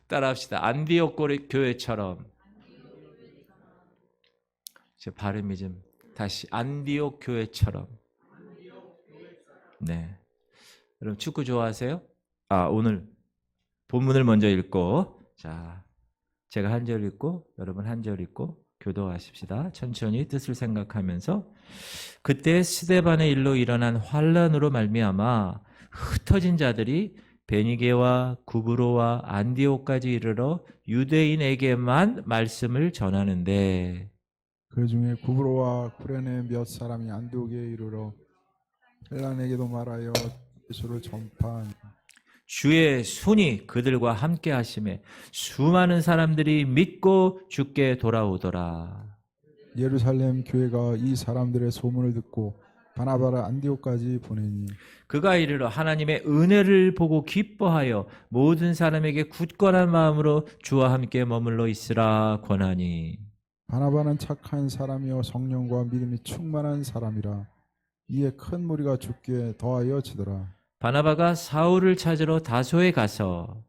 따라합시다. 안디옥 교회처럼. 제 발음이 좀 다시 안디옥 교회처럼. 네. 여러분 축구 좋아하세요? 오늘 본문을 먼저 읽고, 자, 제가 한 절 읽고 여러분 한 절 읽고 교도하십시다. 천천히 뜻을 생각하면서. 그때 스데반의 일로 일어난 환란으로 말미암아 흩어진 자들이 베니게와 구브로와 안디옥까지 이르러 유대인에게만 말씀을 전하는데, 그 중에 구브로와 구레네 몇 사람이 안디옥에 이르러 헬라에게도 말하여 예수를 전파하니 주의 손이 그들과 함께 하심에 수많은 사람들이 믿고 주께 돌아오더라. 예루살렘 교회가 이 사람들의 소문을 듣고 바나바를 안디옥까지 보내니 그가 이르러 하나님의 은혜를 보고 기뻐하여 모든 사람에게 굳건한 마음으로 주와 함께 머물러 있으라 권하니. 바나바는 착한 사람이요 성령과 믿음이 충만한 사람이라 이에 큰 무리가 죽게 더하여 지더라. 바나바가 사울을 찾으러 다소에 가서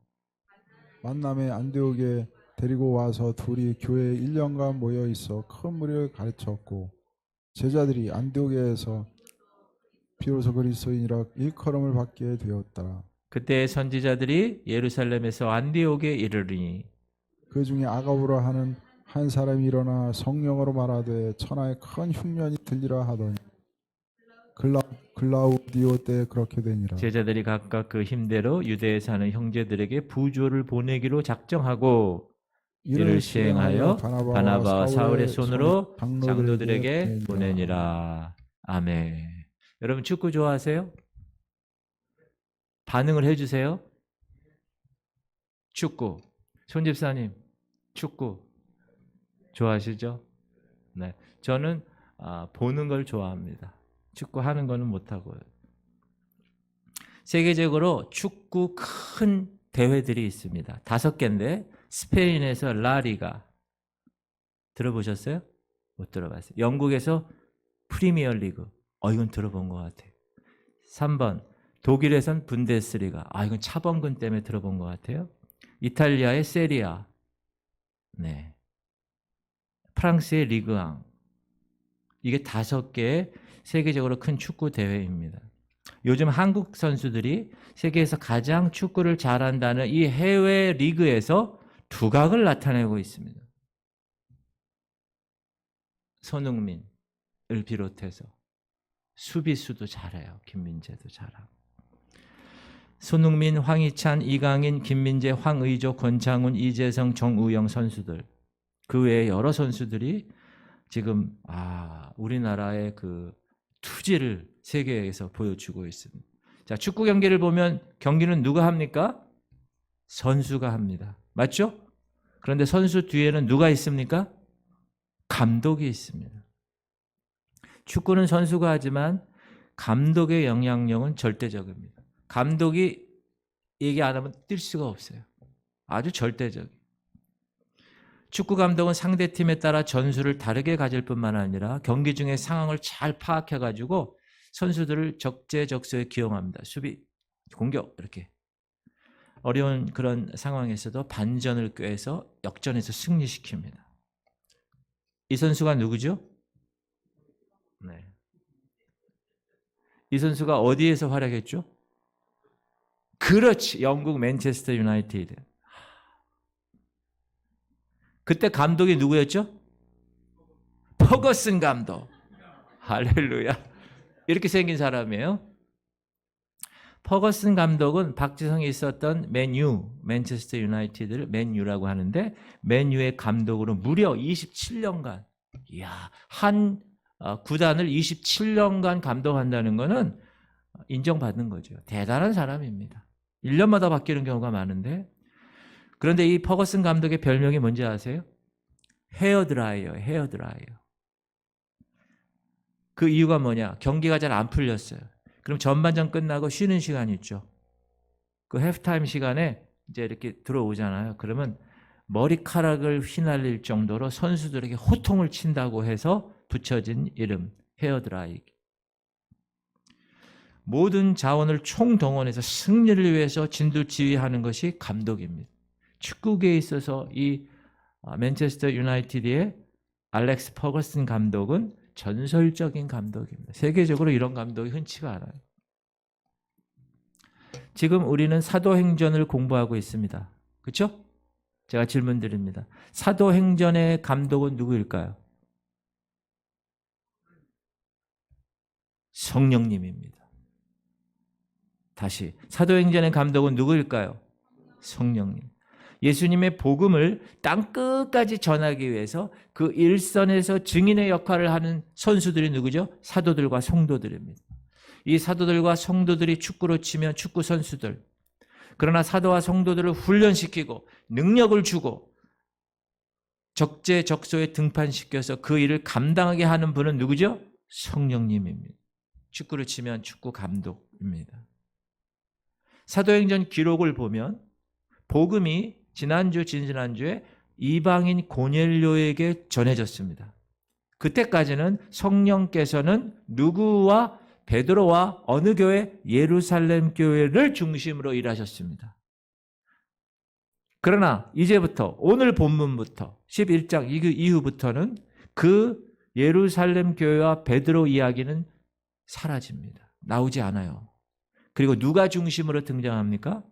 만남에 안디옥에 데리고 와서 둘이 교회에 1년간 모여 있어 큰 무리를 가르쳤고 제자들이 안디옥에서 비로소 그리스도인이라 일컬음을 받게 되었더라. 그때 선지자들이 예루살렘에서 안디옥에 이르리니 그 중에 아가보라 하는 한 사람이 일어나 성령으로 말하되 천하에 큰 흉년이 들리라 하더니 글라우디오 때 그렇게 되니라. 제자들이 각각 그 힘대로 유대에 사는 형제들에게 부조를 보내기로 작정하고 이를 시행하여 바나바와 사울의 손으로 장로들에게 보내니라. 아멘. 여러분 축구 좋아하세요? 반응을 해주세요. 축구. 손 집사님 축구 좋아하시죠? 네, 저는 보는 걸 좋아합니다. 축구 하는 거는 못하고요. 세계적으로 축구 큰 대회들이 있습니다. 5개인데 스페인에서 라리가 들어보셨어요? 못 들어봤어요. 영국에서 프리미어리그, 이건 들어본 것 같아요. 3번 독일에선 분데스리가, 이건 차범근 때문에 들어본 것 같아요. 이탈리아의 세리아, 네, 프랑스의 리그앙, 이게 5개의 세계적으로 큰 축구 대회입니다. 요즘 한국 선수들이 세계에서 가장 축구를 잘한다는 이 해외 리그에서 두각을 나타내고 있습니다. 손흥민을 비롯해서 수비수도 잘해요. 김민재도 잘하고. 손흥민, 황희찬, 이강인, 김민재, 황의조, 권창훈, 이재성, 정우영 선수들, 그 외에 여러 선수들이 지금 우리나라의 그 투지를 세계에서 보여주고 있습니다. 자, 축구 경기를 보면 경기는 누가 합니까? 선수가 합니다. 맞죠? 그런데 선수 뒤에는 누가 있습니까? 감독이 있습니다. 축구는 선수가 하지만 감독의 영향력은 절대적입니다. 감독이 얘기 안 하면 뛸 수가 없어요. 아주 절대적. 축구 감독은 상대팀에 따라 전술을 다르게 가질 뿐만 아니라 경기 중에 상황을 잘 파악해가지고 선수들을 적재적소에 기용합니다. 수비, 공격 이렇게. 어려운 그런 상황에서도 반전을 꾀해서 역전해서 승리시킵니다. 이 선수가 누구죠? 네. 이 선수가 어디에서 활약했죠? 그렇지, 영국 맨체스터 유나이티드. 그때 감독이 누구였죠? 퍼거슨 감독. 할렐루야. 이렇게 생긴 사람이에요. 퍼거슨 감독은 박지성이 있었던 맨유, 맨체스터 유나이티드를 맨유라고 하는데, 맨유의 감독으로 무려 27년간, 한 구단을 27년간 감독한다는 것은 인정받는 거죠. 대단한 사람입니다. 1년마다 바뀌는 경우가 많은데, 그런데 이 퍼거슨 감독의 별명이 뭔지 아세요? 헤어드라이어예요. 헤어드라이어. 그 이유가 뭐냐? 경기가 잘 안 풀렸어요. 그럼 전반전 끝나고 쉬는 시간이 있죠. 그 해프타임 시간에 이제 이렇게 들어오잖아요. 그러면 머리카락을 휘날릴 정도로 선수들에게 호통을 친다고 해서 붙여진 이름, 헤어드라이. 모든 자원을 총동원해서 승리를 위해서 진두지휘하는 것이 감독입니다. 축구계에 있어서 이 맨체스터 유나이티드의 알렉스 퍼거슨 감독은 전설적인 감독입니다. 세계적으로 이런 감독이 흔치가 않아요. 지금 우리는 사도행전을 공부하고 있습니다. 그렇죠? 제가 질문 드립니다. 사도행전의 감독은 누구일까요? 성령님입니다. 다시 사도행전의 감독은 누구일까요? 성령님. 예수님의 복음을 땅끝까지 전하기 위해서 그 일선에서 증인의 역할을 하는 선수들이 누구죠? 사도들과 성도들입니다. 이 사도들과 성도들이 축구로 치면 축구 선수들. 그러나 사도와 성도들을 훈련시키고 능력을 주고 적재적소에 등판시켜서 그 일을 감당하게 하는 분은 누구죠? 성령님입니다. 축구를 치면 축구 감독입니다. 사도행전 기록을 보면 복음이 지난주 지난주에 이방인 고넬료에게 전해졌습니다. 그때까지는 성령께서는 누구와 베드로와 어느 교회? 예루살렘 교회를 중심으로 일하셨습니다. 그러나 이제부터 오늘 본문부터 11장 이후부터는 그 예루살렘 교회와 베드로 이야기는 사라집니다. 나오지 않아요. 그리고 누가 중심으로 등장합니까?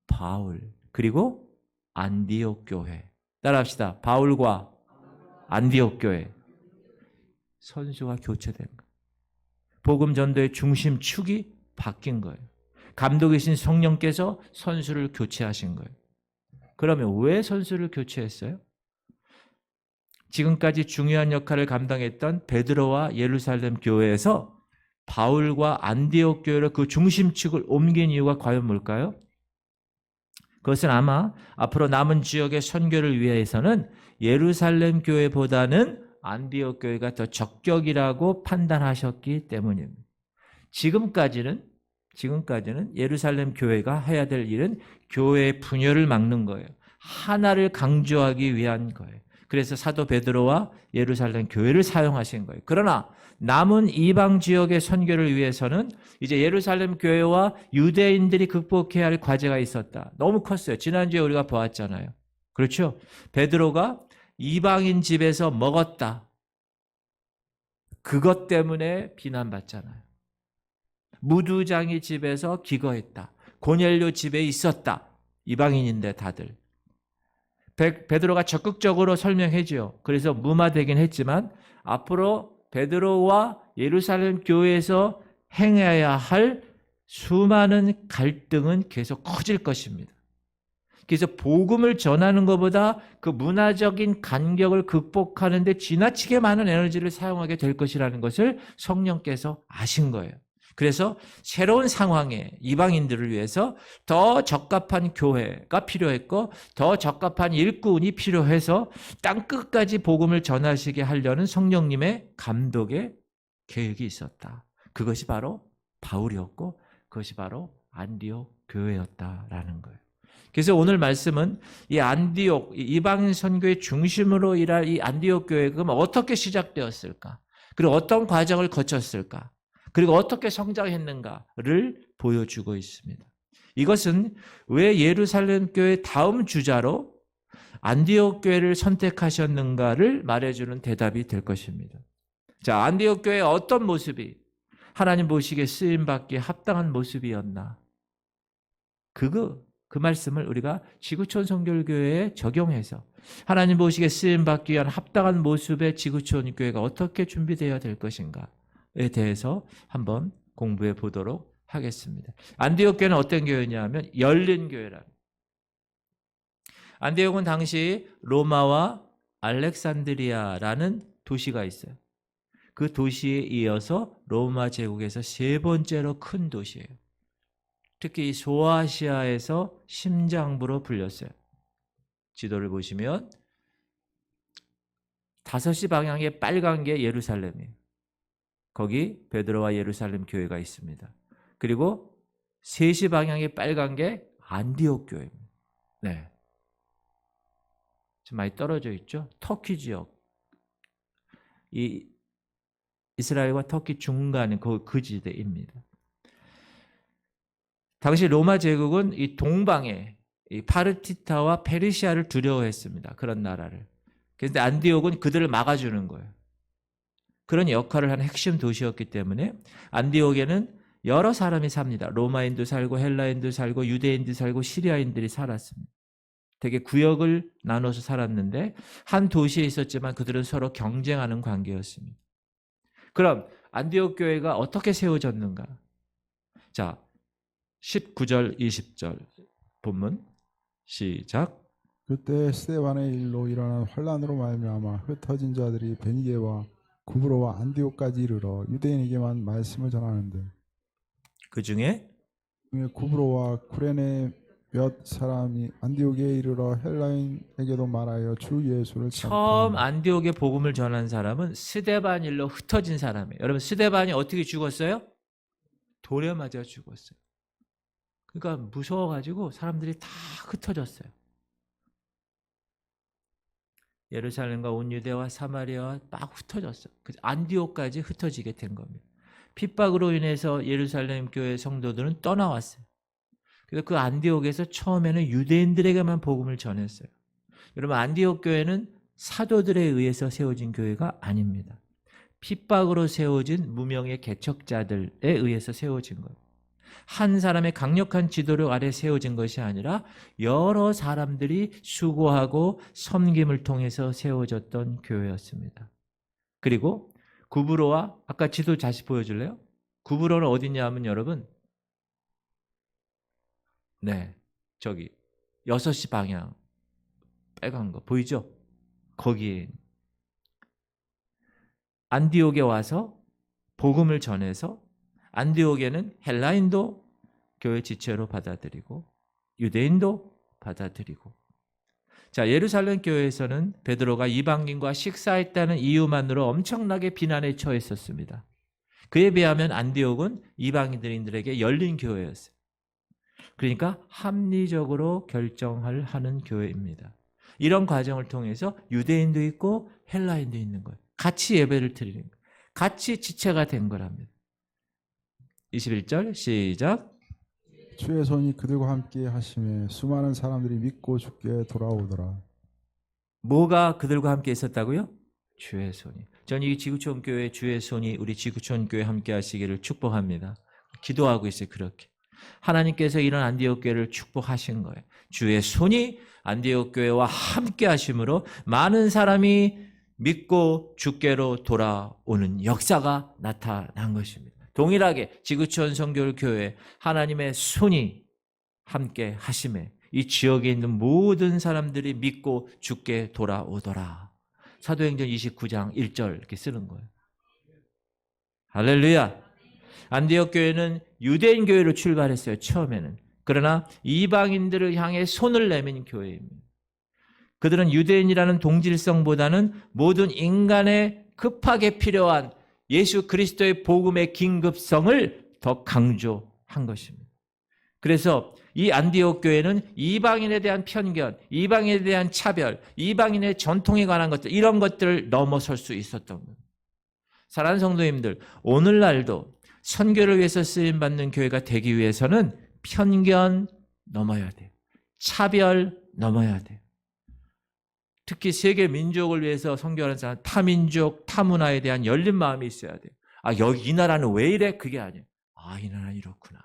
바울 그리고 안디옥 교회. 따라합시다. 바울과 안디옥 교회. 선수가 교체된 거예요. 복음 전도의 중심축이 바뀐 거예요. 감독이신 성령께서 선수를 교체하신 거예요. 그러면 왜 선수를 교체했어요? 지금까지 중요한 역할을 감당했던 베드로와 예루살렘 교회에서 바울과 안디옥 교회로 그 중심축을 옮긴 이유가 과연 뭘까요? 그것은 아마 앞으로 남은 지역의 선교를 위해서는 예루살렘 교회보다는 안디옥 교회가 더 적격이라고 판단하셨기 때문입니다. 지금까지는 예루살렘 교회가 해야 될 일은 교회의 분열을 막는 거예요. 하나를 강조하기 위한 거예요. 그래서 사도 베드로와 예루살렘 교회를 사용하신 거예요. 그러나 남은 이방 지역의 선교를 위해서는 이제 예루살렘 교회와 유대인들이 극복해야 할 과제가 있었다. 너무 컸어요. 지난주에 우리가 보았잖아요. 그렇죠? 베드로가 이방인 집에서 먹었다. 그것 때문에 비난받잖아요. 무두장이 집에서 기거했다. 고넬료 집에 있었다. 이방인인데 다들. 베드로가 적극적으로 설명해줘요. 그래서 무마되긴 했지만 앞으로 베드로와 예루살렘 교회에서 행해야 할 수많은 갈등은 계속 커질 것입니다. 그래서 복음을 전하는 것보다 그 문화적인 간격을 극복하는 데 지나치게 많은 에너지를 사용하게 될 것이라는 것을 성령께서 아신 거예요. 그래서 새로운 상황에 이방인들을 위해서 더 적합한 교회가 필요했고 더 적합한 일꾼이 필요해서 땅끝까지 복음을 전하시게 하려는 성령님의 감독의 계획이 있었다. 그것이 바로 바울이었고 그것이 바로 안디옥 교회였다라는 거예요. 그래서 오늘 말씀은 이 안디옥, 이방인 선교의 중심으로 일할 이 안디옥 교회가 그럼 어떻게 시작되었을까? 그리고 어떤 과정을 거쳤을까? 그리고 어떻게 성장했는가를 보여주고 있습니다. 이것은 왜 예루살렘 교회 다음 주자로 안디옥 교회를 선택하셨는가를 말해주는 대답이 될 것입니다. 자, 안디옥 교회의 어떤 모습이 하나님 보시기에 쓰임받기에 합당한 모습이었나? 그 말씀을 우리가 지구촌 선결교회에 적용해서 하나님 보시기에 쓰임받기 위한 합당한 모습의 지구촌 교회가 어떻게 준비되어야 될 것인가에 대해서 한번 공부해 보도록 하겠습니다. 안디옥 교회는 어떤 교회냐면 열린 교회랍니다. 안디옥은 당시 로마와 알렉산드리아라는 도시가 있어요. 그 도시에 이어서 로마 제국에서 세 번째로 큰 도시예요. 특히 소아시아에서 심장부로 불렸어요. 지도를 보시면 5시 방향의 빨간 게 예루살렘이에요. 거기 베드로와 예루살렘 교회가 있습니다. 그리고 3시 방향의 빨간 게 안디옥 교회입니다. 네. 좀 많이 떨어져 있죠? 터키 지역. 이 이스라엘과 터키 중간에 그 지대입니다. 당시 로마 제국은 이 동방에 이 파르티타와 페르시아를 두려워했습니다. 그런 나라를. 그런데 안디옥은 그들을 막아주는 거예요. 그런 역할을 하는 핵심 도시였기 때문에 안디옥에는 여러 사람이 삽니다. 로마인도 살고 헬라인도 살고 유대인도 살고 시리아인들이 살았습니다. 되게 구역을 나눠서 살았는데 한 도시에 있었지만 그들은 서로 경쟁하는 관계였습니다. 그럼 안디옥 교회가 어떻게 세워졌는가? 자, 19절, 20절 본문 시작. 그때 스데반의 일로 일어난 환란으로 말미암아 흩어진 자들이 베니게와 구브로와 안디옥까지 이르러 유대인에게만 말씀을 전하는데 그 중에 구브로와 구레네 몇 사람이 안디옥에 이르러 헬라인에게도 말하여 주 예수를 처음 찾고 안디옥에 복음을 전한 사람은 스데반 일로 흩어진 사람이에요. 여러분 스데반이 어떻게 죽었어요? 돌에 맞아 죽었어요. 그러니까 무서워가지고 사람들이 다 흩어졌어요. 예루살렘과 온 유대와 사마리아와 막 흩어졌어요. 안디옥까지 흩어지게 된 겁니다. 핍박으로 인해서 예루살렘 교회 성도들은 떠나왔어요. 그래서 그 안디옥에서 처음에는 유대인들에게만 복음을 전했어요. 여러분 안디옥 교회는 사도들에 의해서 세워진 교회가 아닙니다. 핍박으로 세워진 무명의 개척자들에 의해서 세워진 거예요. 한 사람의 강력한 지도력 아래 세워진 것이 아니라 여러 사람들이 수고하고 섬김을 통해서 세워졌던 교회였습니다. 그리고 구브로와 아까 지도 다시 보여줄래요? 구브로는 어디냐 하면 여러분 네 저기 6시 방향 빨간 거 보이죠? 거기에 안디옥에 와서 복음을 전해서 안디옥에는 헬라인도 교회 지체로 받아들이고 유대인도 받아들이고 자 예루살렘 교회에서는 베드로가 이방인과 식사했다는 이유만으로 엄청나게 비난에 처했었습니다. 그에 비하면 안디옥은 이방인들에게 열린 교회였어요. 그러니까 합리적으로 결정을 하는 교회입니다. 이런 과정을 통해서 유대인도 있고 헬라인도 있는 거예요. 같이 예배를 드리는 거예요. 같이 지체가 된 거랍니다. 21절 시작. 주의 손이 그들과 함께 하심에 수많은 사람들이 믿고 주께 돌아오더라. 뭐가 그들과 함께 있었다고요? 주의 손이. 저는 이 지구촌 교회 주의 손이 우리 지구촌 교회 함께 하시기를 축복합니다. 기도하고 있어요. 그렇게. 하나님께서 이런 안디옥 교회를 축복하신 거예요. 주의 손이 안디옥 교회와 함께 하심으로 많은 사람이 믿고 주께로 돌아오는 역사가 나타난 것입니다. 동일하게 지구촌 선교회 교회 하나님의 손이 함께 하심에 이 지역에 있는 모든 사람들이 믿고 주께 돌아오더라. 사도행전 29장 1절 이렇게 쓰는 거예요. 할렐루야. 안디옥 교회는 유대인 교회로 출발했어요. 처음에는. 그러나 이방인들을 향해 손을 내민 교회입니다. 그들은 유대인이라는 동질성보다는 모든 인간의 급하게 필요한 예수 그리스도의 복음의 긴급성을 더 강조한 것입니다. 그래서 이 안디옥 교회는 이방인에 대한 편견, 이방인에 대한 차별, 이방인의 전통에 관한 것들 이런 것들을 넘어설 수 있었던 겁니다. 사랑하는 성도님들, 오늘날도 선교를 위해서 쓰임받는 교회가 되기 위해서는 편견 넘어야 돼요. 차별 넘어야 돼요. 특히 세계 민족을 위해서 선교하는 사람, 타민족, 타문화에 대한 열린 마음이 있어야 돼요. 아, 여기 이 나라는 왜 이래? 그게 아니에요. 아, 이 나라는 이렇구나.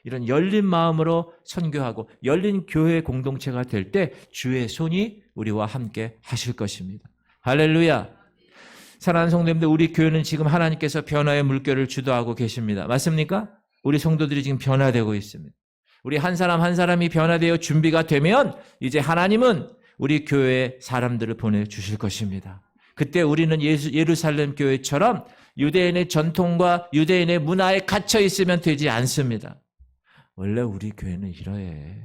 이런 열린 마음으로 선교하고 열린 교회 공동체가 될 때 주의 손이 우리와 함께 하실 것입니다. 할렐루야. 사랑하는 성도님들, 우리 교회는 지금 하나님께서 변화의 물결을 주도하고 계십니다. 맞습니까? 우리 성도들이 지금 변화되고 있습니다. 우리 한 사람 한 사람이 변화되어 준비가 되면 이제 하나님은 우리 교회에 사람들을 보내주실 것입니다. 그때 우리는 예루살렘 교회처럼 유대인의 전통과 유대인의 문화에 갇혀 있으면 되지 않습니다. 원래 우리 교회는 이러해.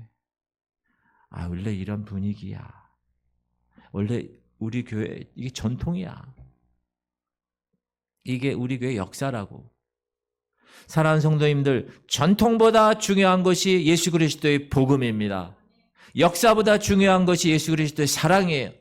아, 원래 이런 분위기야. 원래 우리 교회 이게 전통이야. 이게 우리 교회 역사라고. 사랑하는 성도님들, 전통보다 중요한 것이 예수 그리스도의 복음입니다. 역사보다 중요한 것이 예수 그리스도의 사랑이에요.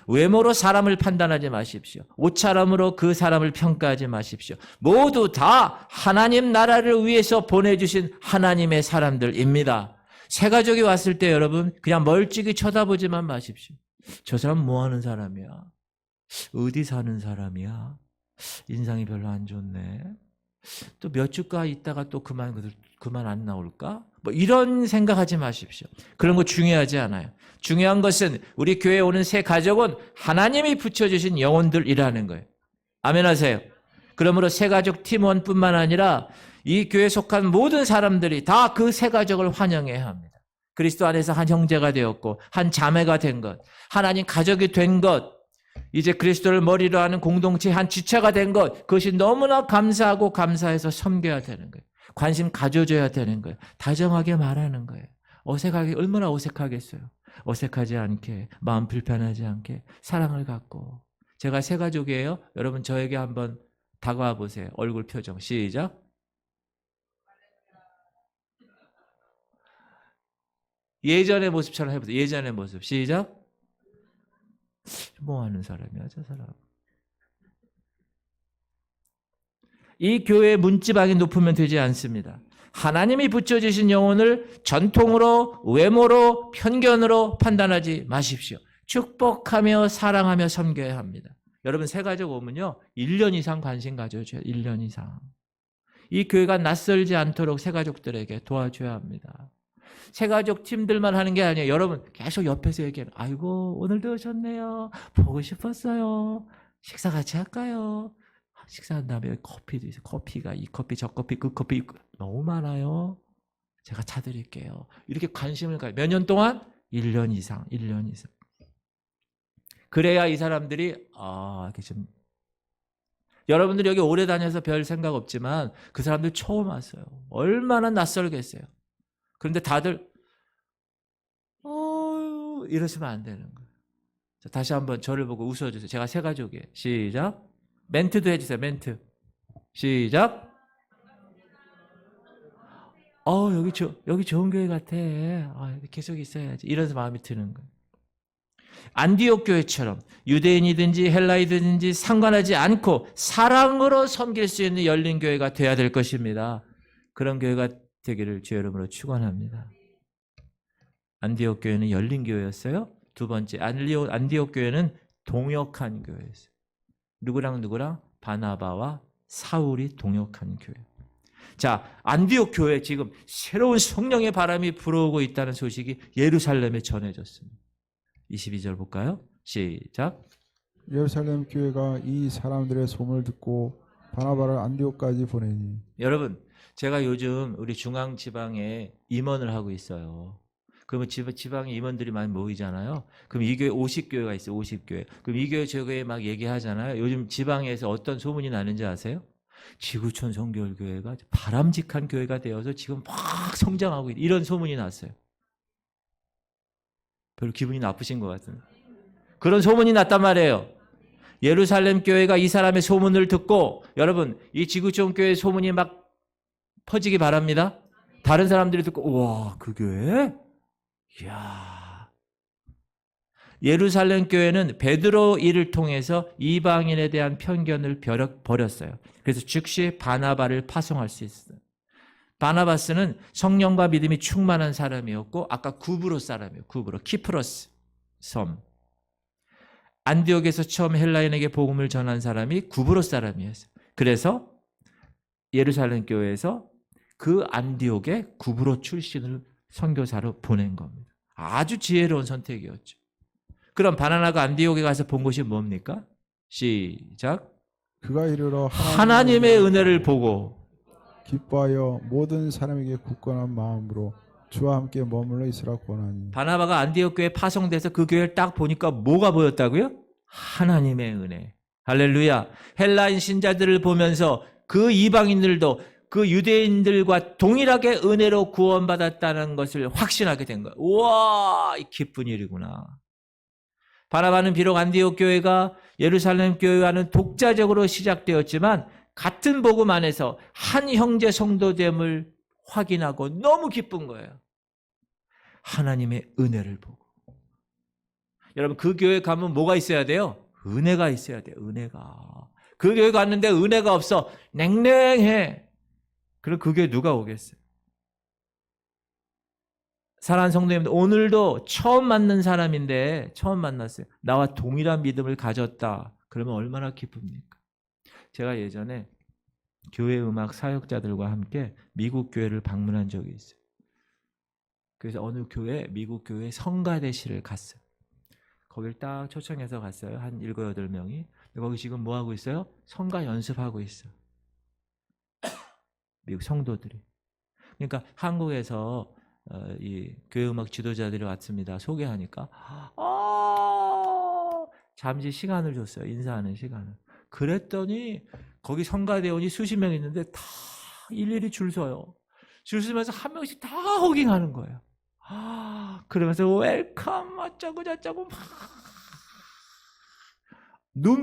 외모로 사람을 판단하지 마십시오. 옷차림으로 그 사람을 평가하지 마십시오. 모두 다 하나님 나라를 위해서 보내주신 하나님의 사람들입니다. 새 가족이 왔을 때 여러분 그냥 멀찍이 쳐다보지만 마십시오. 저 사람 뭐 하는 사람이야? 어디 사는 사람이야? 인상이 별로 안 좋네. 또 몇 주가 있다가 또 그만 안 나올까? 뭐 이런 생각하지 마십시오. 그런 거 중요하지 않아요. 중요한 것은 우리 교회에 오는 새 가족은 하나님이 붙여주신 영혼들이라는 거예요. 아멘 하세요. 그러므로 새 가족 팀원뿐만 아니라 이 교회에 속한 모든 사람들이 다 그 새 가족을 환영해야 합니다. 그리스도 안에서 한 형제가 되었고 한 자매가 된 것, 하나님 가족이 된 것, 이제 그리스도를 머리로 하는 공동체의 한 지체가 된 것, 그것이 너무나 감사하고 감사해서 섬겨야 되는 거예요. 관심 가져줘야 되는 거예요. 다정하게 말하는 거예요. 어색하게, 얼마나 어색하겠어요. 어색하지 않게, 마음 불편하지 않게 사랑을 갖고. 제가 새 가족이에요. 여러분 저에게 한번 다가와 보세요. 얼굴 표정 시작. 예전의 모습처럼 해보세요. 예전의 모습 시작. 뭐 하는 사람이야 저 사람. 이 교회의 문지방이 높으면 되지 않습니다. 하나님이 붙여주신 영혼을 전통으로, 외모로, 편견으로 판단하지 마십시오. 축복하며 사랑하며 섬겨야 합니다. 여러분 새 가족 오면요 1년 이상 관심 가져줘요. 1년 이상. 이 교회가 낯설지 않도록 새 가족들에게 도와줘야 합니다. 새 가족 팀들만 하는 게 아니에요. 여러분 계속 옆에서 얘기해요. 아이고 오늘도 오셨네요. 보고 싶었어요. 식사 같이 할까요? 식사한 다음에 커피도 있어요. 커피가 이 커피 저 커피 그 커피 너무 많아요. 제가 차드릴게요. 이렇게 관심을 가요. 몇 년 동안? 1년 이상. 1년 이상. 그래야 이 사람들이 이렇게 좀 여러분들이 여기 오래 다녀서 별 생각 없지만 그 사람들 처음 왔어요. 얼마나 낯설겠어요. 그런데 다들 이러시면 안 되는 거예요. 자, 다시 한번 저를 보고 웃어주세요. 제가 새 가족이에요. 시작. 멘트도 해주세요. 멘트. 시작. 여기 좋은 교회 같아. 계속 있어야지. 이런 마음이 드는 거예요. 안디옥 교회처럼 유대인이든지 헬라이든지 상관하지 않고 사랑으로 섬길 수 있는 열린 교회가 돼야 될 것입니다. 그런 교회가 되기를 주의 이름으로 축원합니다. 안디옥 교회는 열린 교회였어요. 두 번째, 안디옥 교회는 동역한 교회였어요. 누구랑 바나바와 사울이 동역한 교회. 자, 안디옥 교회 지금 새로운 성령의 바람이 불어오고 있다는 소식이 예루살렘에 전해졌습니다. 22절 볼까요? 시작. 예루살렘 교회가 이 사람들의 소문을 듣고 바나바를 안디옥까지 보내니. 여러분 제가 요즘 우리 중앙 지방에 임원을 하고 있어요. 그러면 지방에 임원들이 많이 모이잖아요. 그럼 이 교회 50교회가 있어요. 50교회. 그럼 이 교회 저 교회 막 얘기하잖아요. 요즘 지방에서 어떤 소문이 나는지 아세요? 지구촌 성결교회가 바람직한 교회가 되어서 지금 막 성장하고 있는 이런 소문이 났어요. 별로 기분이 나쁘신 것 같은데. 그런 소문이 났단 말이에요. 예루살렘 교회가 이 사람의 소문을 듣고 여러분 이 지구촌 교회 소문이 막 퍼지기 바랍니다. 다른 사람들이 듣고 우와 그 교회? 이야. 예루살렘 교회는 베드로 일을 통해서 이방인에 대한 편견을 버렸어요. 그래서 즉시 바나바를 파송할 수 있어요. 바나바스는 성령과 믿음이 충만한 사람이었고 아까 구브로 사람이에요. 구브로 키프로스 섬. 안디옥에서 처음 헬라인에게 복음을 전한 사람이 구브로 사람이었어요. 그래서 예루살렘 교회에서 그 안디옥에 구브로 출신을 선교사로 보낸 겁니다. 아주 지혜로운 선택이었죠. 그럼 바나나가 안디옥에 가서 본 것이 뭡니까? 시작. 그가 이르러 하나님의 은혜를 보고 기뻐하여 모든 사람에게 굳건한 마음으로 주와 함께 머물러 있으라 권하니. 바나바가 안디옥 교회에 파송돼서 그 교회를 딱 보니까 뭐가 보였다고요? 하나님의 은혜. 할렐루야. 헬라인 신자들을 보면서 그 이방인들도 그 유대인들과 동일하게 은혜로 구원받았다는 것을 확신하게 된 거예요. 우와, 이 기쁜 일이구나. 바나바는 비록 안디옥 교회가 예루살렘 교회와는 독자적으로 시작되었지만 같은 복음 안에서 한 형제 성도됨을 확인하고 너무 기쁜 거예요. 하나님의 은혜를 보고. 여러분 그 교회 가면 뭐가 있어야 돼요? 은혜가 있어야 돼요. 은혜가. 그 교회 갔는데 은혜가 없어. 냉랭해. 그럼 그 교회 누가 오겠어요? 사랑하는 성도님들, 오늘도 처음 만난 사람인데 처음 만났어요. 나와 동일한 믿음을 가졌다. 그러면 얼마나 기쁩니까? 제가 예전에 교회 음악 사역자들과 함께 미국 교회를 방문한 적이 있어요. 그래서 어느 교회, 미국 교회 성가대실을 갔어요. 거길 딱 초청해서 갔어요. 한 7, 8명이. 거기 지금 뭐 하고 있어요? 성가 연습하고 있어요. 미국 성도들이. 그러니까 한국에서 이 교회 음악 지도자들이 왔습니다. 소개하니까 잠시 시간을 줬어요. 인사하는 시간을. 그랬더니 거기 성가대원이 수십 명 있는데 다 일일이 줄 서요. 줄 서면서 한 명씩 다 호깅하는 거예요. 그러면서 웰컴 어쩌고 저쩌고 막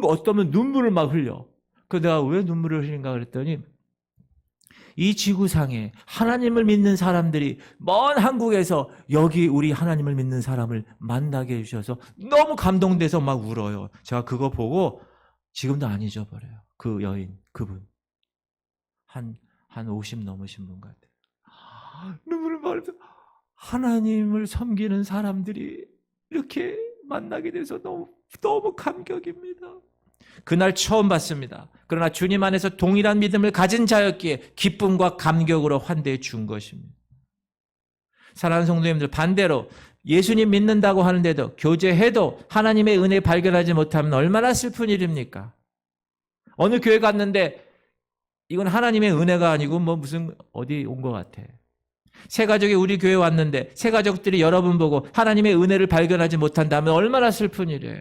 어떠면 눈물을 막 흘려. 그 내가 왜 눈물을 흘린가 그랬더니 이 지구상에 하나님을 믿는 사람들이 먼 한국에서 여기 우리 하나님을 믿는 사람을 만나게 해주셔서 너무 감동돼서 막 울어요. 제가 그거 보고 지금도 안 잊어버려요. 그 여인, 그분. 한 50 넘으신 분 같아요. 눈물을 말해서 하나님을 섬기는 사람들이 이렇게 만나게 돼서 너무 감격입니다. 그날 처음 봤습니다. 그러나 주님 안에서 동일한 믿음을 가진 자였기에 기쁨과 감격으로 환대해 준 것입니다. 사랑하는 성도님들, 반대로 예수님 믿는다고 하는데도 교제해도 하나님의 은혜 발견하지 못하면 얼마나 슬픈 일입니까? 어느 교회 갔는데 이건 하나님의 은혜가 아니고 뭐 무슨 어디 온 것 같아. 새 가족이 우리 교회 왔는데 새 가족들이 여러분 보고 하나님의 은혜를 발견하지 못한다면 얼마나 슬픈 일이에요.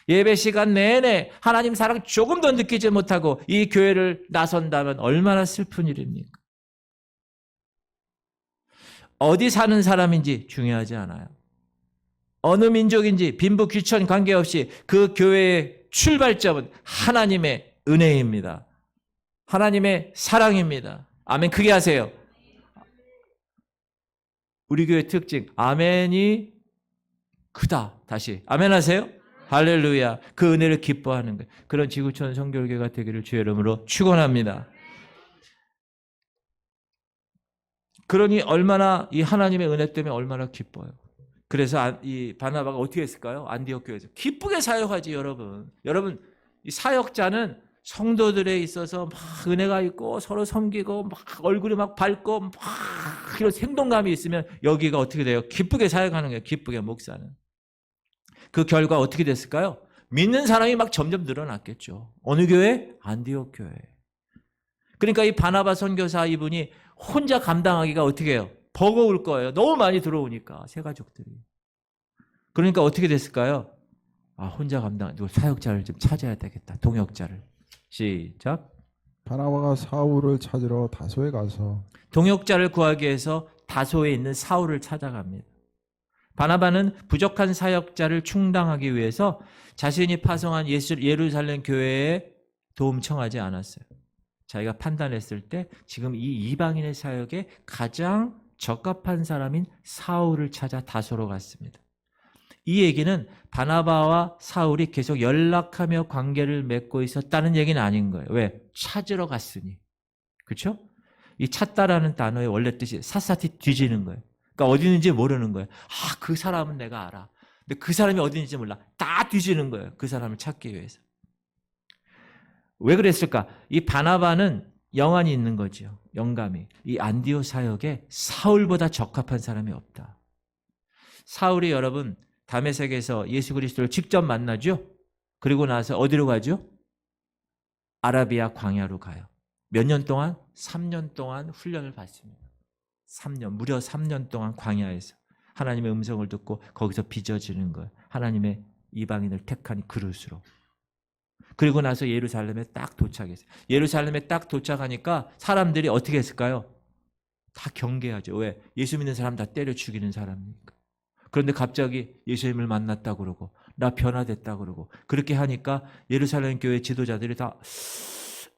예배 시간 내내 하나님 사랑 조금 더 느끼지 못하고 이 교회를 나선다면 얼마나 슬픈 일입니까? 어디 사는 사람인지 중요하지 않아요. 어느 민족인지 빈부 귀천 관계없이 그 교회의 출발점은 하나님의 은혜입니다. 하나님의 사랑입니다. 아멘. 크게 하세요. 우리 교회 특징, 아멘이 크다. 다시 아멘 하세요. 할렐루야. 그 은혜를 기뻐하는 거예요. 그런 지구촌 성결교회가 되기를 주의 이름으로 축원합니다. 그러니 얼마나 이 하나님의 은혜 때문에 얼마나 기뻐요. 그래서 이 바나바가 어떻게 했을까요? 안디옥 교회에서 기쁘게 사역하지. 여러분 이 사역자는 성도들에 있어서 막 은혜가 있고 서로 섬기고 막 얼굴이 막 밝고 막 이런 생동감이 있으면 여기가 어떻게 돼요? 기쁘게 사역하는 거예요. 기쁘게 목사는. 그 결과 어떻게 됐을까요? 믿는 사람이 막 점점 늘어났겠죠. 어느 교회? 안디옥 교회. 그러니까 이 바나바 선교사 이분이 혼자 감당하기가 어떻게 해요? 버거울 거예요. 너무 많이 들어오니까 새 가족들이. 그러니까 어떻게 됐을까요? 혼자 감당. 사역자를 좀 찾아야 되겠다. 동역자를. 시작. 바나바가 사울을 찾으러 다소에 가서 동역자를 구하기 위해서 다소에 있는 사울을 찾아갑니다. 바나바는 부족한 사역자를 충당하기 위해서 자신이 파송한 예루살렘 교회에 도움 청하지 않았어요. 자기가 판단했을 때 지금 이 이방인의 사역에 가장 적합한 사람인 사울을 찾아 다소로 갔습니다. 이 얘기는 바나바와 사울이 계속 연락하며 관계를 맺고 있었다는 얘기는 아닌 거예요. 왜? 찾으러 갔으니. 그렇죠? 이 찾다라는 단어의 원래 뜻이 샅샅이 뒤지는 거예요. 그러니까 어디 있는지 모르는 거예요. 그 사람은 내가 알아. 근데 그 사람이 어디 있는지 몰라. 다 뒤지는 거예요. 그 사람을 찾기 위해서. 왜 그랬을까? 이 바나바는 영안이 있는 거죠. 영감이. 이 안디옥 사역에 사울보다 적합한 사람이 없다. 사울이 여러분 다메섹에서 예수 그리스도를 직접 만나죠. 그리고 나서 어디로 가죠? 아라비아 광야로 가요. 몇 년 동안? 3년 동안 훈련을 받습니다. 3년, 무려 3년 동안 광야에서 하나님의 음성을 듣고 거기서 빚어지는 거예요. 하나님의 이방인을 택한 그릇으로. 그리고 나서 예루살렘에 딱 도착했어요. 예루살렘에 딱 도착하니까 사람들이 어떻게 했을까요? 다 경계하죠. 왜? 예수 믿는 사람 다 때려 죽이는 사람이니까. 그런데 갑자기 예수님을 만났다고 그러고 나 변화됐다고 그러고 그렇게 하니까 예루살렘 교회 지도자들이 다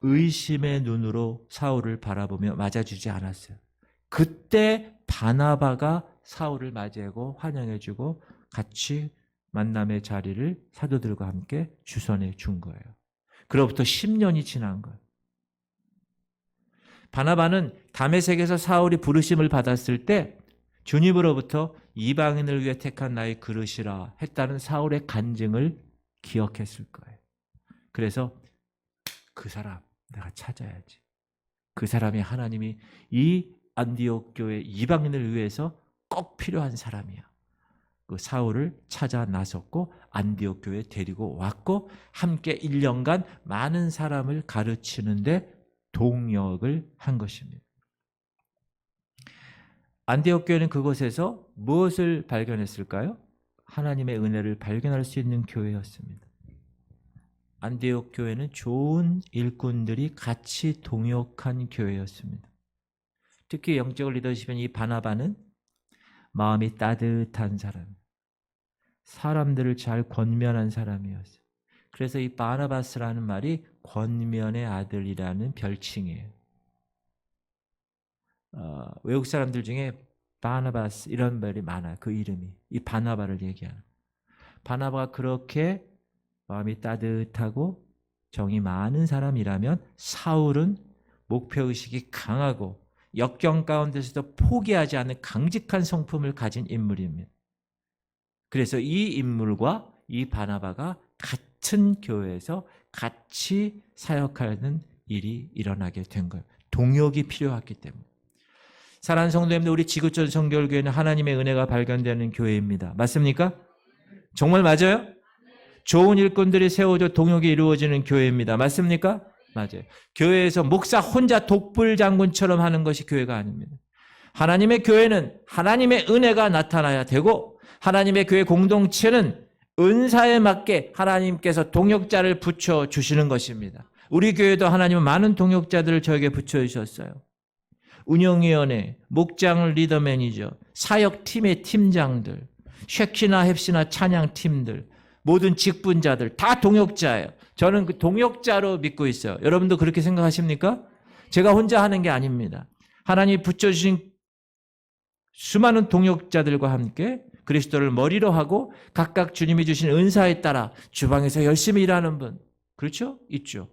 의심의 눈으로 사울을 바라보며 맞아주지 않았어요. 그때 바나바가 사울을 맞이하고 환영해주고 같이 만남의 자리를 사도들과 함께 주선해 준 거예요. 그로부터 10년이 지난 거예요. 바나바는 다메섹에서 사울이 부르심을 받았을 때 주님으로부터 이방인을 위해 택한 나의 그릇이라 했다는 사울의 간증을 기억했을 거예요. 그래서 그 사람 내가 찾아야지. 그 사람이 하나님이 이 안디옥 교회 이방인을 위해서 꼭 필요한 사람이야. 그 사울을 찾아 나섰고 안디옥 교회에 데리고 왔고 함께 1년간 많은 사람을 가르치는데 동역을 한 것입니다. 안디옥 교회는 그곳에서 무엇을 발견했을까요? 하나님의 은혜를 발견할 수 있는 교회였습니다. 안디옥 교회는 좋은 일꾼들이 같이 동역한 교회였습니다. 특히 영적 리더십인 이 바나바는 마음이 따뜻한 사람, 사람들을 잘 권면한 사람이었어요. 그래서 이 바나바스라는 말이 권면의 아들이라는 별칭이에요. 외국 사람들 중에 바나바스 이런 말이 많아요. 그 이름이 이 바나바를 얘기하는. 바나바가 그렇게 마음이 따뜻하고 정이 많은 사람이라면 사울은 목표의식이 강하고 역경 가운데서도 포기하지 않는 강직한 성품을 가진 인물입니다. 그래서 이 인물과 이 바나바가 같은 교회에서 같이 사역하는 일이 일어나게 된 거예요. 동역이 필요했기 때문에. 사랑하는 성도님들, 우리 지구촌 성결교회는 하나님의 은혜가 발견되는 교회입니다. 맞습니까? 정말 맞아요? 좋은 일꾼들이 세워져 동역이 이루어지는 교회입니다. 맞습니까? 맞아요. 교회에서 목사 혼자 독불 장군처럼 하는 것이 교회가 아닙니다. 하나님의 교회는 하나님의 은혜가 나타나야 되고 하나님의 교회 공동체는 은사에 맞게 하나님께서 동역자를 붙여주시는 것입니다. 우리 교회도 하나님은 많은 동역자들을 저에게 붙여주셨어요. 운영위원회, 목장 리더 매니저, 사역팀의 팀장들, 쉐키나 헵시나 찬양팀들, 모든 직분자들 다 동역자예요. 저는 그 동역자로 믿고 있어요. 여러분도 그렇게 생각하십니까? 제가 혼자 하는 게 아닙니다. 하나님이 붙여주신 수많은 동역자들과 함께 그리스도를 머리로 하고 각각 주님이 주신 은사에 따라 주방에서 열심히 일하는 분, 그렇죠? 있죠.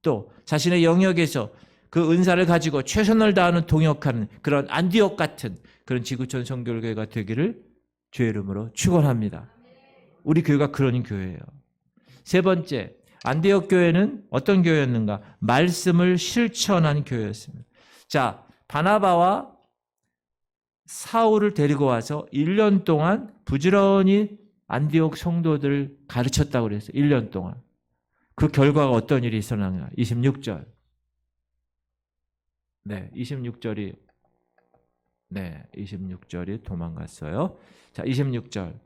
또 자신의 영역에서 그 은사를 가지고 최선을 다하는 동역하는 그런 안디옥 같은 그런 지구촌 성결교회가 되기를 주의 이름으로 축원합니다. 우리 교회가 그런 교회예요. 세 번째, 안디옥 교회는 어떤 교회였는가? 말씀을 실천한 교회였습니다. 자, 바나바와 사울을 데리고 와서 1년 동안 부지런히 안디옥 성도들을 가르쳤다고 그랬어요. 1년 동안. 그 결과가 어떤 일이 있었는가? 26절. 네, 26절이 도망갔어요. 자, 26절.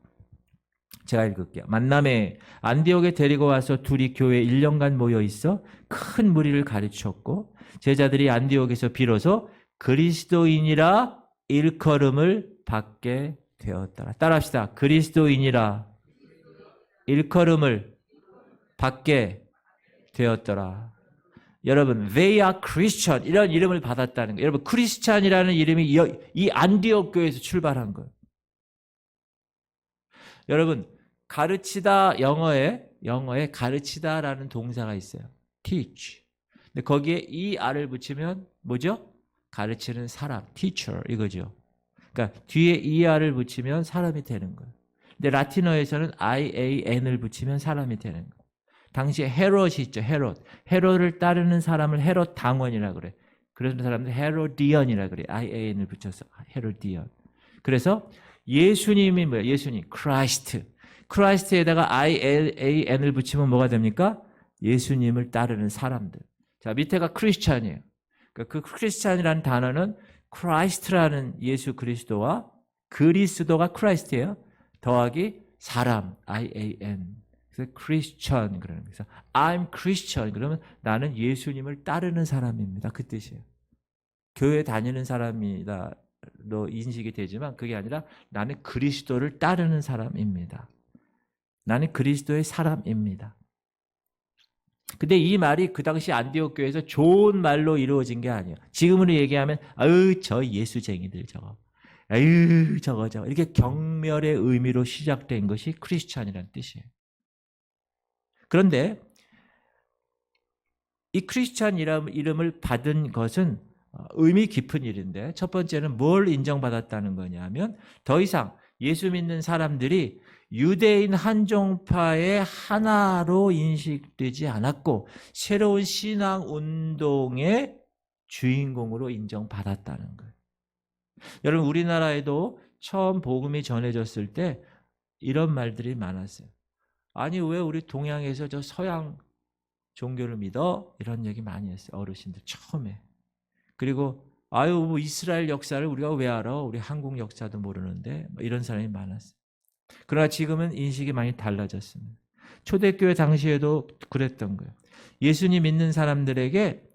제가 읽을게요. 만남에 안디옥에 데리고 와서 둘이 교회에 1년간 모여 있어 큰 무리를 가르쳤고 제자들이 안디옥에서 비로소 그리스도인이라 일컬음을 받게 되었더라. 따라합시다. 그리스도인이라 일컬음을 받게 되었더라. 여러분, they are Christian 이런 이름을 받았다는 거예요. 여러분, 크리스찬이라는 이름이 이 안디옥 교회에서 출발한 거예요. 여러분, 가르치다 영어에 가르치다라는 동사가 있어요. teach. 근데 거기에 er를 붙이면 뭐죠? 가르치는 사람, teacher 이거죠. 그러니까 뒤에 er을 붙이면 사람이 되는 거예요. 근데 라틴어에서는 ian을 붙이면 사람이 되는 거예요. 당시에 헤롯이 있죠. 헤롯을 따르는 사람을 헤롯 당원이라 그래. 그런 사람들 헤로디언이라 그래. ian을 붙여서 헤로디언. 그래서 예수님이 뭐야? 예수님, 크라이스트에다가 ian을 붙이면 뭐가 됩니까? 예수님을 따르는 사람들. 자, 밑에가 크리스찬이에요. 그러니까 그 크리스찬이라는 단어는 크라이스트라는 예수 그리스도와 그리스도가 크라이스트예요. 더하기 사람, ian. 그래서 크리스천 그러는 거예요. 그래서 I'm Christian 그러면 나는 예수님을 따르는 사람입니다. 그 뜻이에요. 교회 다니는 사람이다로 인식이 되지만 그게 아니라 나는 그리스도를 따르는 사람입니다. 나는 그리스도의 사람입니다. 근데 이 말이 그 당시 안디옥 교회에서 좋은 말로 이루어진 게 아니에요. 지금으로 얘기하면 아유 저 예수쟁이들 저거. 아유 저거 이렇게 경멸의 의미로 시작된 것이 크리스찬이라는 뜻이에요. 그런데 이 크리스찬 이름을 받은 것은 의미 깊은 일인데 첫 번째는 뭘 인정받았다는 거냐면 더 이상 예수 믿는 사람들이 유대인 한종파의 하나로 인식되지 않았고 새로운 신앙 운동의 주인공으로 인정받았다는 거예요. 여러분 우리나라에도 처음 복음이 전해졌을 때 이런 말들이 많았어요. 아니 왜 우리 동양에서 저 서양 종교를 믿어? 이런 얘기 많이 했어요. 어르신들 처음에. 그리고 아유 뭐 이스라엘 역사를 우리가 왜 알아? 우리 한국 역사도 모르는데 뭐 이런 사람이 많았어요. 그러나 지금은 인식이 많이 달라졌습니다. 초대교회 당시에도 그랬던 거예요. 예수님 믿는 사람들에게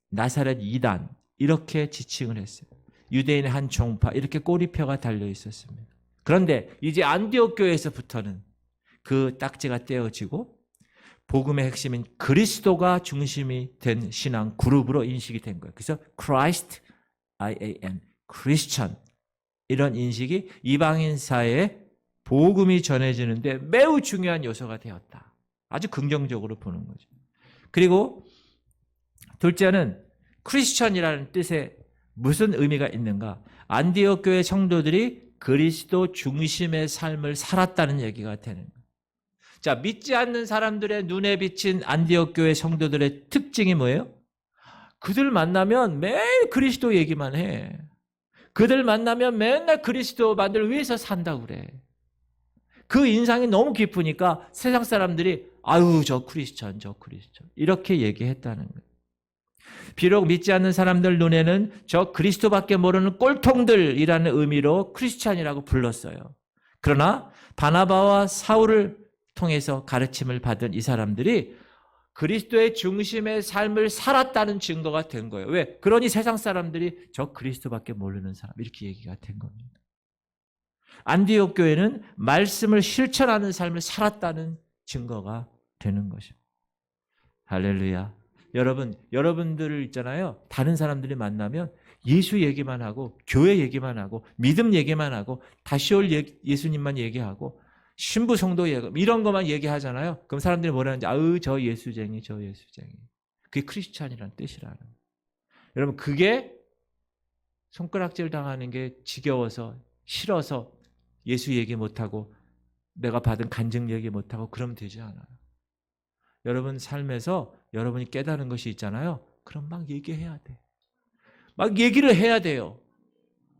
나사렛 이단 이렇게 지칭을 했어요. 유대인의 한 종파 이렇게 꼬리표가 달려 있었습니다. 그런데 이제 안디옥 교회에서부터는 그 딱지가 떼어지고 복음의 핵심인 그리스도가 중심이 된 신앙 그룹으로 인식이 된 거예요. 그래서 Christ, I-A-N, Christian 이런 인식이 이방인 사회에 복음이 전해지는데 매우 중요한 요소가 되었다. 아주 긍정적으로 보는 거죠. 그리고 둘째는 크리스천이라는 뜻에 무슨 의미가 있는가? 안디옥 교회 성도들이 그리스도 중심의 삶을 살았다는 얘기가 되는 거예요. 자, 믿지 않는 사람들의 눈에 비친 안디옥 교회 성도들의 특징이 뭐예요? 그들 만나면 매일 그리스도 얘기만 해. 그들 만나면 맨날 그리스도만을 위해서 산다고 그래. 그 인상이 너무 깊으니까 세상 사람들이 아유 저 크리스천 이렇게 얘기했다는 거예요. 비록 믿지 않는 사람들 눈에는 저 그리스도밖에 모르는 꼴통들이라는 의미로 크리스찬이라고 불렀어요. 그러나 바나바와 사울을 통해서 가르침을 받은 이 사람들이 그리스도의 중심의 삶을 살았다는 증거가 된 거예요. 왜? 그러니 세상 사람들이 저 그리스도밖에 모르는 사람 이렇게 얘기가 된 겁니다. 안디옥 교회는 말씀을 실천하는 삶을 살았다는 증거가 되는 것입니다. 할렐루야. 여러분들 있잖아요. 다른 사람들이 만나면 예수 얘기만 하고 교회 얘기만 하고 믿음 얘기만 하고 다시 올 예수님만 얘기하고 신부 성도 얘기 이런 것만 얘기하잖아요. 그럼 사람들이 뭐라는지 아유 저 예수쟁이. 그게 크리스찬이라는 뜻이라는 거예요. 여러분 그게 손가락질 당하는 게 지겨워서 싫어서 예수 얘기 못하고 내가 받은 간증 얘기 못하고 그러면 되지 않아요. 여러분 삶에서 여러분이 깨달은 것이 있잖아요. 그럼 막 얘기해야 돼. 막 얘기를 해야 돼요.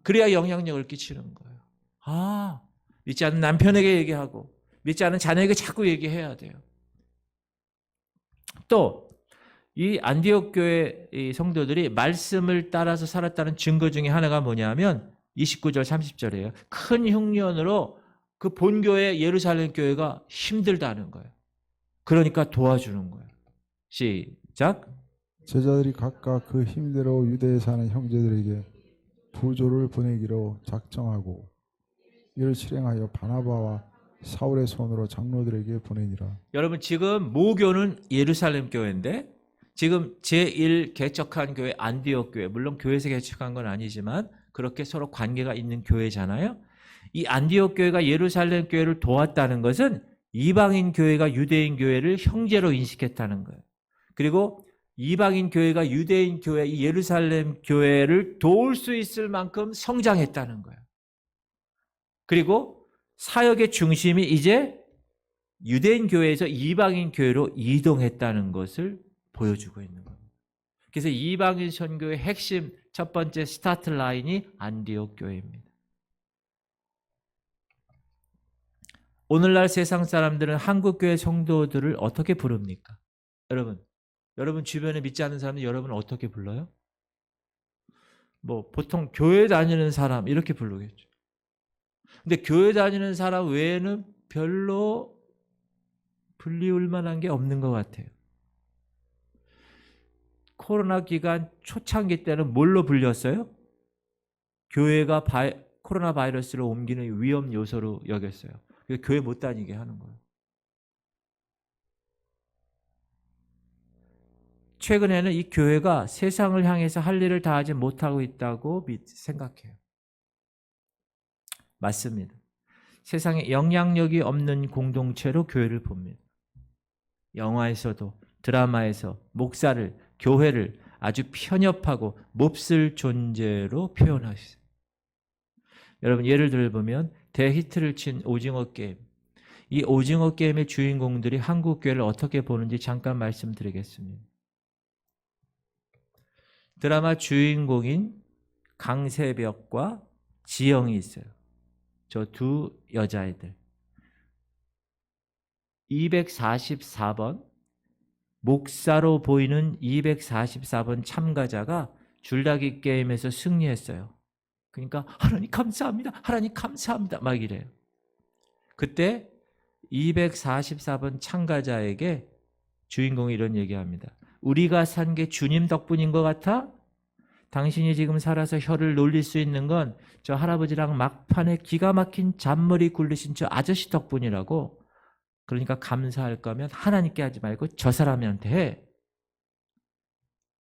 그래야 영향력을 끼치는 거예요. 아, 믿지 않는 남편에게 얘기하고 믿지 않는 자녀에게 자꾸 얘기해야 돼요. 또 이 안디옥 교회 성도들이 말씀을 따라서 살았다는 증거 중에 하나가 뭐냐면 29절 30절이에요. 큰 흉년으로 그 본교회 예루살렘 교회가 힘들다는 거예요. 그러니까 도와주는 거예요. 시작. 제자들이 각각 그 힘대로 유대에 사는 형제들에게 부조를 보내기로 작정하고 이를 실행하여 바나바와 사울의 손으로 장로들에게 보내니라. 여러분 지금 모교는 예루살렘 교회인데 지금 제1 개척한 교회 안디옥 교회 물론 교회에서 개척한 건 아니지만 그렇게 서로 관계가 있는 교회잖아요. 이 안디옥 교회가 예루살렘 교회를 도왔다는 것은 이방인 교회가 유대인 교회를 형제로 인식했다는 거예요. 그리고 이방인 교회가 유대인 교회, 이 예루살렘 교회를 도울 수 있을 만큼 성장했다는 거예요. 그리고 사역의 중심이 이제 유대인 교회에서 이방인 교회로 이동했다는 것을 보여주고 있는 겁니다. 그래서 이방인 선교의 핵심 첫 번째 스타트 라인이 안디옥 교회입니다. 오늘날 세상 사람들은 한국교회 성도들을 어떻게 부릅니까? 여러분 주변에 믿지 않는 사람은 여러분을 어떻게 불러요? 뭐 보통 교회 다니는 사람 이렇게 부르겠죠. 근데 교회 다니는 사람 외에는 별로 불리울 만한 게 없는 것 같아요. 코로나 기간 초창기 때는 뭘로 불렸어요? 교회가 코로나 바이러스를 옮기는 위험 요소로 여겼어요. 교회 못 다니게 하는 거예요. 최근에는 이 교회가 세상을 향해서 할 일을 다하지 못하고 있다고 생각해요. 맞습니다. 세상에 영향력이 없는 공동체로 교회를 봅니다. 영화에서도 드라마에서 목사를, 교회를 아주 편협하고 몹쓸 존재로 표현하셨어요. 여러분 예를 들어보면 대히트를 친 오징어 게임. 이 오징어 게임의 주인공들이 한국 교회를 어떻게 보는지 잠깐 말씀드리겠습니다. 드라마 주인공인 강세벽과 지영이 있어요. 저 두 여자애들. 244번 목사로 보이는 244번 참가자가 줄다기 게임에서 승리했어요. 그러니까 하나님 감사합니다. 하나님 감사합니다. 막 이래요. 그때 244번 참가자에게 주인공이 이런 얘기합니다. 우리가 산 게 주님 덕분인 것 같아? 당신이 지금 살아서 혀를 놀릴 수 있는 건 저 할아버지랑 막판에 기가 막힌 잔머리 굴리신 저 아저씨 덕분이라고. 그러니까 감사할 거면 하나님께 하지 말고 저 사람한테 해.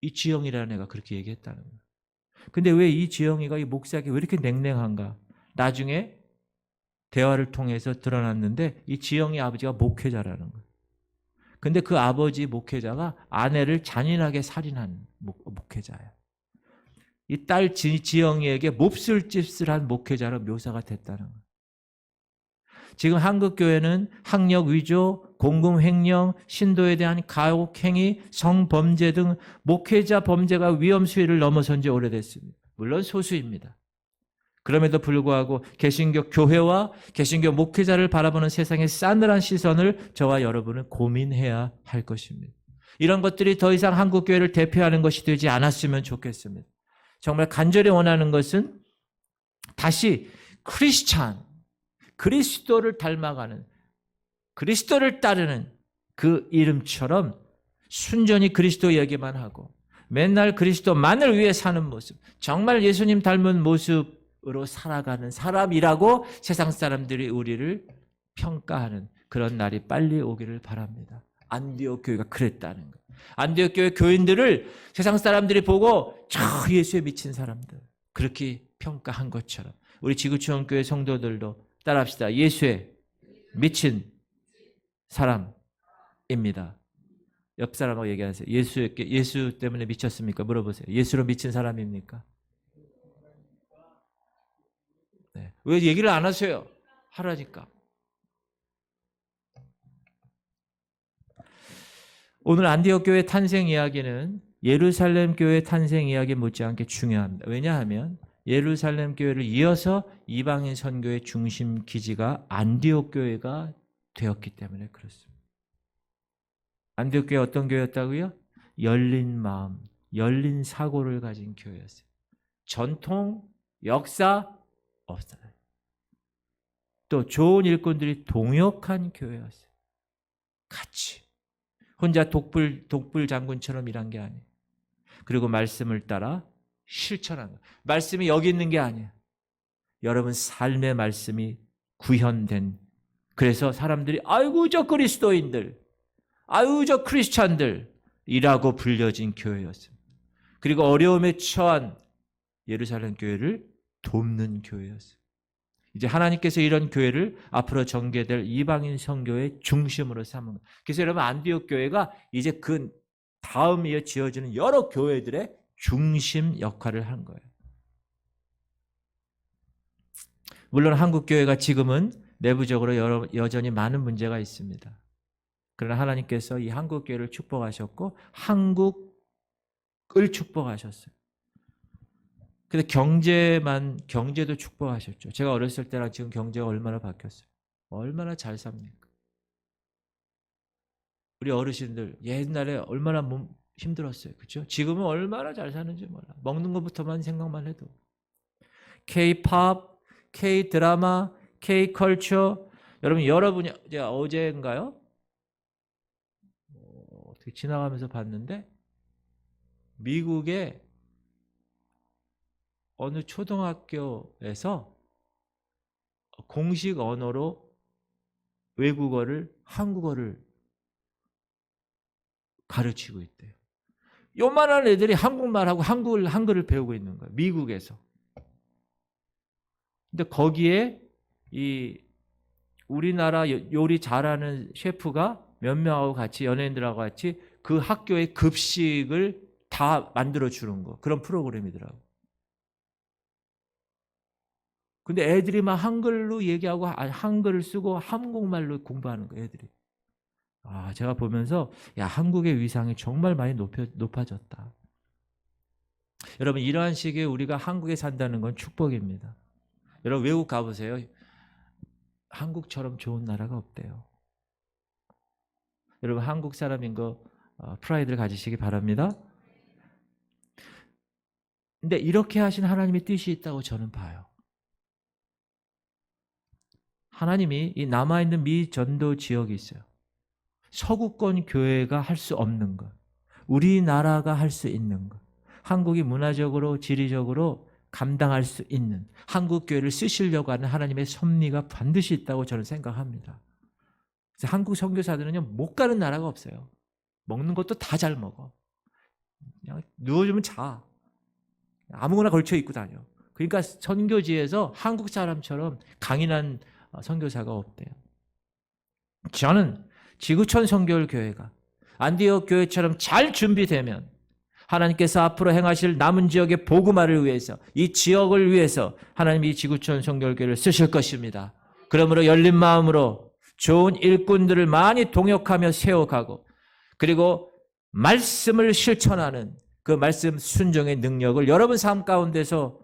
이 지영이라는 애가 그렇게 얘기했다는 거예요. 근데 왜 이 지영이가 이 목사에게 왜 이렇게 냉랭한가? 나중에 대화를 통해서 드러났는데 이 지영이 아버지가 목회자라는 거예요. 근데 그 아버지 목회자가 아내를 잔인하게 살인한 목회자예요. 이 딸 지영이에게 몹쓸짓을 목회자로 묘사가 됐다는 거예요. 지금 한국교회는 학력 위조, 공금횡령, 신도에 대한 가혹행위, 성범죄 등 목회자 범죄가 위험 수위를 넘어선 지 오래됐습니다. 물론 소수입니다. 그럼에도 불구하고 개신교 교회와 개신교 목회자를 바라보는 세상의 싸늘한 시선을 저와 여러분은 고민해야 할 것입니다. 이런 것들이 더 이상 한국교회를 대표하는 것이 되지 않았으면 좋겠습니다. 정말 간절히 원하는 것은 다시 크리스찬, 그리스도를 닮아가는, 그리스도를 따르는 그 이름처럼 순전히 그리스도 얘기만 하고 맨날 그리스도만을 위해 사는 모습, 정말 예수님 닮은 모습으로 살아가는 사람이라고 세상 사람들이 우리를 평가하는 그런 날이 빨리 오기를 바랍니다. 안디옥 교회가 그랬다는 거예요. 안디옥 교회 교인들을 세상 사람들이 보고 저 예수에 미친 사람들 그렇게 평가한 것처럼 우리 지구촌교회 성도들도 따라합시다. 예수에 미친 사람입니다. 옆 사람하고 얘기하세요. 예수 때문에 미쳤습니까? 물어보세요. 예수로 미친 사람입니까? 네. 왜 얘기를 안 하세요? 하라니까. 오늘 안디옥 교회 탄생 이야기는 예루살렘 교회 탄생 이야기 못지않게 중요합니다. 왜냐하면 예루살렘 교회를 이어서 이방인 선교의 중심 기지가 안디옥 교회가 되었기 때문에 그렇습니다. 안디옥 교회 어떤 교회였다고요? 열린 마음, 열린 사고를 가진 교회였어요. 전통, 역사 없어요. 또 좋은 일꾼들이 동역한 교회였어요. 같이. 혼자 독불 장군처럼 일한 게 아니에요. 그리고 말씀을 따라 실천한 거예요. 말씀이 여기 있는 게 아니에요. 여러분 삶의 말씀이 구현된, 그래서 사람들이 아이고 저 그리스도인들, 아이고 저 크리스찬들이라고 불려진 교회였습니다. 그리고 어려움에 처한 예루살렘 교회를 돕는 교회였어요. 이제 하나님께서 이런 교회를 앞으로 전개될 이방인 선교의 중심으로 삼은 거예요. 그래서 여러분 안디옥 교회가 이제 그 다음에 지어지는 여러 교회들의 중심 역할을 한 거예요. 물론 한국 교회가 지금은 내부적으로 여전히 많은 문제가 있습니다. 그러나 하나님께서 이 한국 교회를 축복하셨고 한국을 축복하셨어요. 근데 경제도 축복하셨죠. 제가 어렸을 때랑 지금 경제가 얼마나 바뀌었어요. 얼마나 잘 삽니까? 우리 어르신들 옛날에 얼마나 힘들었어요. 그렇죠? 지금은 얼마나 잘 사는지 몰라. 먹는 것부터만 생각만 해도. K-팝, K-드라마, K-컬처. 여러분이 제가 어제인가요? 어떻게 지나가면서 봤는데 미국의 어느 초등학교에서 공식 언어로 외국어를, 한국어를 가르치고 있대요. 요만한 애들이 한국말하고 한글을 배우고 있는 거예요. 미국에서. 근데 거기에 이 우리나라 요리 잘하는 셰프가 몇 명하고 같이 연예인들하고 같이 그 학교의 급식을 다 만들어 주는 거. 그런 프로그램이더라고. 근데 애들이 막 한글로 얘기하고 한글을 쓰고 한국말로 공부하는 거예요, 애들이. 제가 보면서 야, 한국의 위상이 정말 많이 높아졌다. 여러분, 이러한 시기에 우리가 한국에 산다는 건 축복입니다. 여러분, 외국 가보세요. 한국처럼 좋은 나라가 없대요. 여러분, 한국 사람인 거 프라이드를 가지시기 바랍니다. 근데 이렇게 하신 하나님의 뜻이 있다고 저는 봐요. 하나님이 이 남아있는 미 전도 지역이 있어요. 서구권 교회가 할 수 없는 것, 우리나라가 할 수 있는 것, 한국이 문화적으로 지리적으로 감당할 수 있는 한국 교회를 쓰시려고 하는 하나님의 섭리가 반드시 있다고 저는 생각합니다. 그래서 한국 선교사들은요, 못 가는 나라가 없어요. 먹는 것도 다 잘 먹어. 그냥 누워주면 자. 아무거나 걸쳐 입고 다녀. 그러니까 선교지에서 한국 사람처럼 강인한 선교사가 없대요. 저는 지구촌 선교교회가 안디옥 교회처럼 잘 준비되면 하나님께서 앞으로 행하실 남은 지역의 복음화를 위해서, 이 지역을 위해서 하나님이 지구촌 선교교회를 쓰실 것입니다. 그러므로 열린 마음으로 좋은 일꾼들을 많이 동역하며 세워가고, 그리고 말씀을 실천하는 그 말씀 순종의 능력을 여러분 삶 가운데서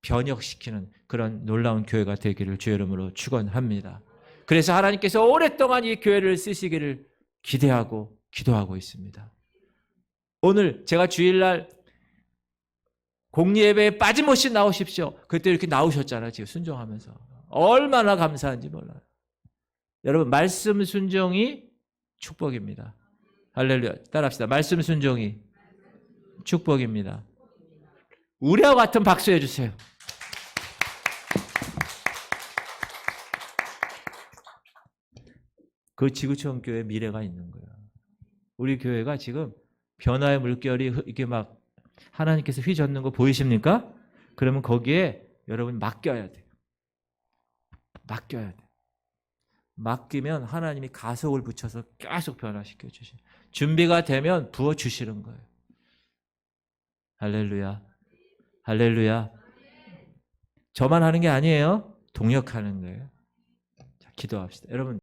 변혁시키는 그런 놀라운 교회가 되기를 주의 이름으로 축원합니다. 그래서 하나님께서 오랫동안 이 교회를 쓰시기를 기대하고 기도하고 있습니다. 오늘 제가 주일날 공예배에 빠짐없이 나오십시오. 그때 이렇게 나오셨잖아요. 지금 순종하면서. 얼마나 감사한지 몰라요. 여러분, 말씀 순종이 축복입니다. 할렐루야. 따라합시다. 말씀 순종이 축복입니다. 우리와 같은 박수 해주세요. 그 지구촌 교회 미래가 있는 거예요. 우리 교회가 지금 변화의 물결이 이게 막 하나님께서 휘젓는 거 보이십니까? 그러면 거기에 여러분 맡겨야 돼요. 맡겨야 돼요. 맡기면 하나님이 가속을 붙여서 계속 변화시켜 주시는, 준비가 되면 부어 주시는 거예요. 할렐루야. 할렐루야. 저만 하는 게 아니에요. 동역하는 거예요. 자, 기도합시다. 여러분.